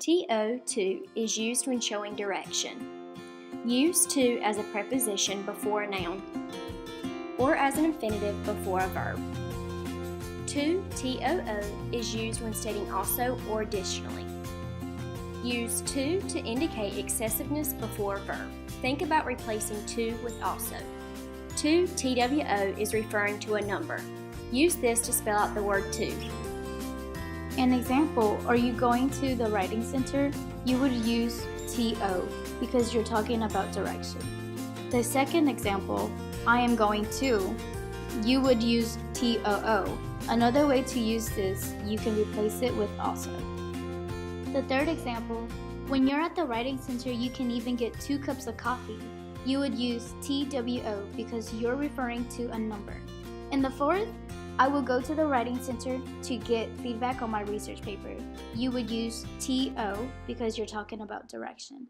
TO2 is used when showing direction. Use to as a preposition before a noun or as an infinitive before a verb. To TOO is used when stating also or additionally. Use to indicate excessiveness before a verb. Think about replacing to with also. To TWO is referring to a number. Use this to spell out the word to. An example, are you going to the writing center? You would use TO because you're talking about direction. The second example, I am going to, you would use TOO. Another way to use this, you can replace it with also. The third example, when you're at the writing center, you can even get 2 cups of coffee. You would use TWO because you're referring to a number. And the fourth, I will go to the writing center to get feedback on my research paper. You would use TO because you're talking about direction.